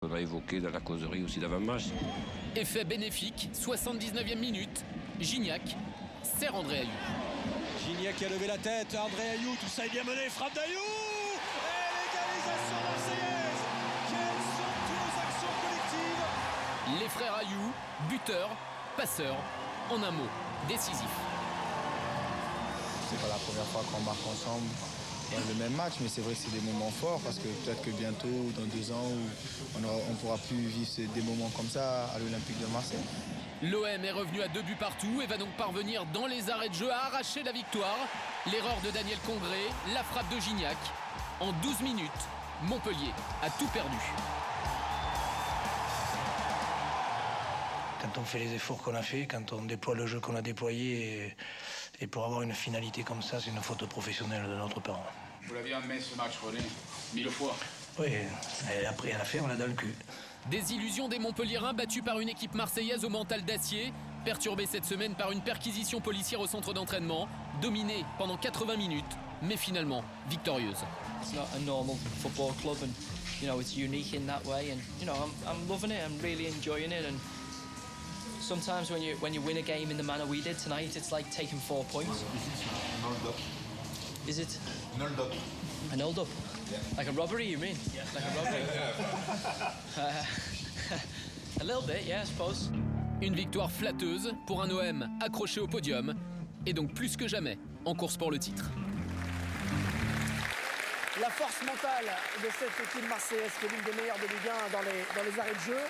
On a évoqué dans la causerie aussi d'avant-match. Effet bénéfique, 79e minute. Gignac sert André Ayou. Gignac qui a levé la tête, André Ayou, tout ça est bien mené, frappe d'Ayou et l'égalisation marseillaise. Quelle somptueuse action collective. Les frères Ayou, buteurs, passeurs, en un mot, décisif. C'est pas la première fois qu'on marque ensemble dans le même match, mais c'est vrai que c'est des moments forts parce que peut-être que bientôt, dans 2 ans, on pourra plus vivre des moments comme ça à l'Olympique de Marseille. L'OM est revenu à 2 buts partout et va donc parvenir dans les arrêts de jeu à arracher la victoire. L'erreur de Daniel Congré, la frappe de Gignac. En 12 minutes, Montpellier a tout perdu. Quand on fait les efforts qu'on a fait, quand on déploie le jeu qu'on a déployé, et pour avoir une finalité comme ça, c'est une faute professionnelle de notre part. Vous l'aviez amené ce match, René, 1000 fois. Oui, et après à la fin, on l'a dans le cul. Des illusions des Montpelliérains battus par une équipe marseillaise au mental d'acier, perturbée cette semaine par une perquisition policière au centre d'entraînement, dominée pendant 80 minutes, mais finalement victorieuse. It's not a normal football club and it's unique in that way and I'm loving it, I'm really enjoying it and sometimes when you win a game in the manner we did tonight, it's like taking 4 points. Is it? An hold up. An hold up? Yeah. Like a robbery, you mean? Yeah. Like a robbery? A little bit, yeah, I suppose. Une victoire flatteuse pour un OM accroché au podium et donc plus que jamais en course pour le titre. La force mentale de cette équipe marseillaise qui est l'une des meilleures de Ligue 1 dans les arrêts de jeu.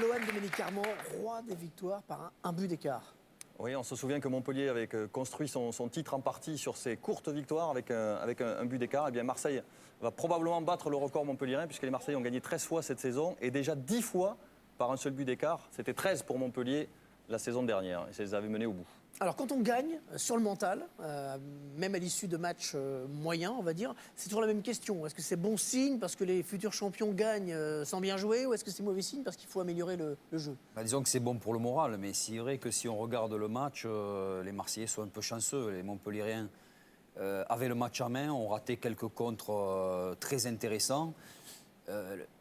L'OM Dominique Carman, roi des victoires par un but d'écart. Oui, on se souvient que Montpellier avait construit son titre en partie sur ses courtes victoires avec un but d'écart. Eh bien, Marseille va probablement battre le record montpelliérain puisque les Marseillais ont gagné 13 fois cette saison et déjà 10 fois par un seul but d'écart. C'était 13 pour Montpellier la saison dernière et ça les avait menés au bout. Alors quand on gagne sur le mental, même à l'issue de matchs moyens, on va dire, c'est toujours la même question. Est-ce que c'est bon signe parce que les futurs champions gagnent sans bien jouer ou est-ce que c'est mauvais signe parce qu'il faut améliorer le jeu? Disons que c'est bon pour le moral, mais c'est vrai que si on regarde le match, les Marseillais sont un peu chanceux. Les Montpelliérains avaient le match en main, ont raté quelques contres très intéressants.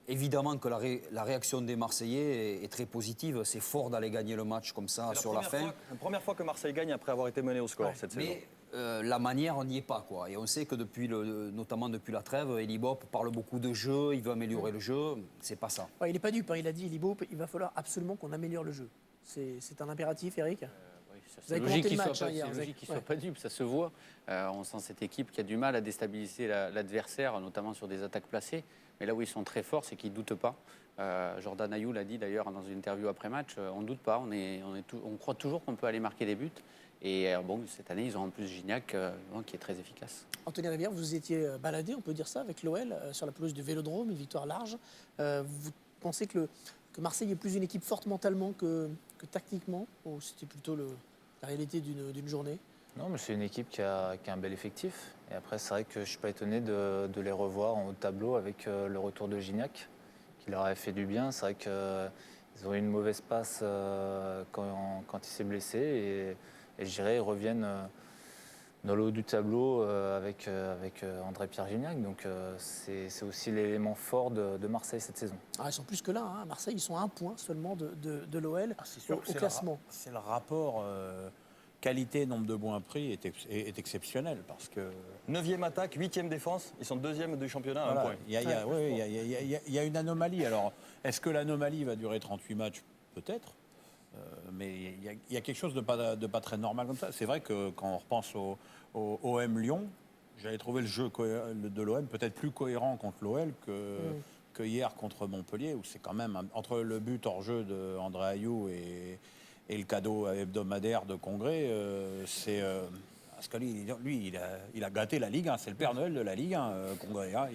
Évidemment que la réaction des Marseillais est très positive. C'est fort d'aller gagner le match comme ça sur la fin. La première fois que Marseille gagne après avoir été mené au score cette saison. Mais la manière, on n'y est pas, quoi. Et on sait que notamment depuis la trêve, Elie Bopp parle beaucoup de jeu, il veut améliorer le jeu. C'est pas ça. Ouais, il n'est pas dupe, hein. Il a dit, Elie Bopp, il va falloir absolument qu'on améliore le jeu. C'est un impératif, Eric? C'est logique qu'il ne soit pas dupe, ça se voit. On sent cette équipe qui a du mal à déstabiliser l'adversaire, notamment sur des attaques placées. Mais là où ils sont très forts, c'est qu'ils ne doutent pas. Jordan Ayou l'a dit d'ailleurs dans une interview après-match, on ne doute pas, on croit toujours qu'on peut aller marquer des buts. Et bon, cette année, ils ont en plus Gignac qui est très efficace. Anthony Rivière, vous étiez baladé, on peut dire ça, avec l'OL sur la pelouse du Vélodrome, une victoire large. Vous pensez que Marseille est plus une équipe forte mentalement que tactiquement, ou c'était plutôt la réalité d'une journée? Non, mais c'est une équipe qui a un bel effectif. Et après, c'est vrai que je ne suis pas étonné de les revoir en haut de tableau avec le retour de Gignac, qui leur a fait du bien. C'est vrai qu'ils ont eu une mauvaise passe quand il s'est blessé. Et je dirais, ils reviennent dans le haut du tableau avec André-Pierre Gignac. Donc c'est aussi l'élément fort de Marseille cette saison. Ah, ils sont plus que là. Hein. Marseille, ils sont à 1 point seulement de l'OL au classement. C'est le rapport qualité, nombre de points pris est exceptionnel parce que... 9e attaque, 8e défense, ils sont 2e du championnat à 1 point. Il y a une anomalie. Alors, est-ce que l'anomalie va durer 38 matchs? Peut-être. Mais il y a quelque chose de pas très normal comme ça. C'est vrai que quand on repense au OM Lyon, j'avais trouvé le jeu de l'OM peut-être plus cohérent contre l'OL que hier contre Montpellier, où c'est quand même entre le but hors jeu d'André Ayou et le cadeau hebdomadaire de Congré, parce que lui, il a gâté la Ligue 1. C'est le Père Noël de la Ligue 1, Congré. Hein.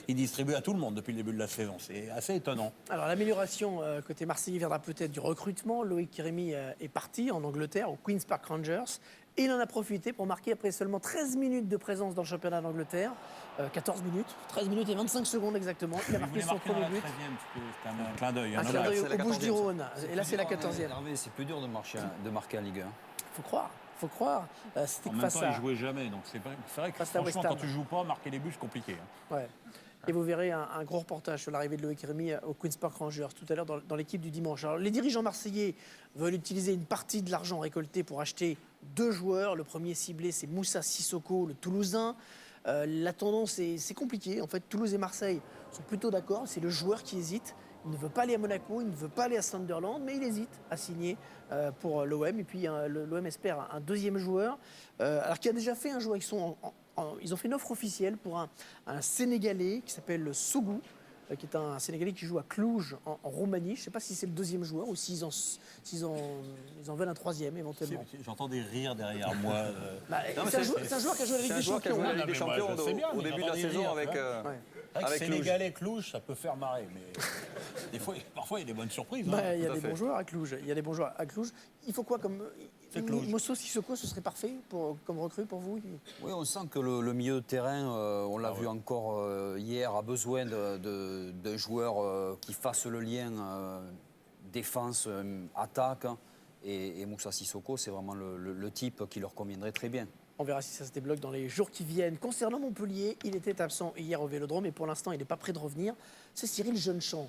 Il distribue à tout le monde depuis le début de la saison. C'est assez étonnant. Alors, l'amélioration côté Marseillais viendra peut-être du recrutement. Loïc Kérémy est parti en Angleterre, au Queen's Park Rangers. Et il en a profité pour marquer après seulement 13 minutes de présence dans le championnat d'Angleterre. 14 minutes, 13 minutes et 25 secondes exactement. Il a marqué son premier but. C'était un clin d'œil. Un clin d'œil au Bouches-du-Rhône. Et là, c'est la 14e. C'est plus dur de marquer en Ligue 1. Faut croire. C'était en même temps, il ne jouait jamais. Donc c'est vrai que franchement, quand tu ne joues pas, marquer les buts, c'est compliqué. Hein. Ouais. Et vous verrez un gros reportage sur l'arrivée de Loïc Rémy au Queen's Park Rangers tout à l'heure dans l'équipe du dimanche. Alors, les dirigeants marseillais veulent utiliser une partie de l'argent récolté pour acheter 2 joueurs. Le premier ciblé, c'est Moussa Sissoko, le Toulousain. La tendance, c'est compliqué. En fait, Toulouse et Marseille sont plutôt d'accord. C'est le joueur qui hésite. Il ne veut pas aller à Monaco, il ne veut pas aller à Sunderland, mais il hésite à signer pour l'OM. Et puis l'OM espère un deuxième joueur, alors qu'il a déjà fait un joueur. Ils ont fait une offre officielle pour un Sénégalais qui s'appelle Sougou, qui est un Sénégalais qui joue à Cluj en Roumanie. Je ne sais pas si c'est le deuxième joueur ou s'ils en veulent un troisième éventuellement. J'entends des rires derrière moi. C'est un joueur qui a joué à la Ligue des Champions. C'est un joueur qui a joué à la Ligue des Champions au début de la saison avec Sénégalais Cluj, ça peut faire marrer, mais parfois il y a des bonnes surprises. Il y a des bons joueurs à Cluj. Il faut quoi comme Moussa Sissoko, ce serait parfait comme recrue pour vous? Oui, on sent que le milieu de terrain, on l'a vu encore hier, a besoin d'un joueur qui fasse le lien défense, attaque. Et Moussa Sissoko, c'est vraiment le type qui leur conviendrait très bien. On verra si ça se débloque dans les jours qui viennent. Concernant Montpellier, il était absent hier au Vélodrome et pour l'instant, il n'est pas prêt de revenir. C'est Cyril Jeunechamp.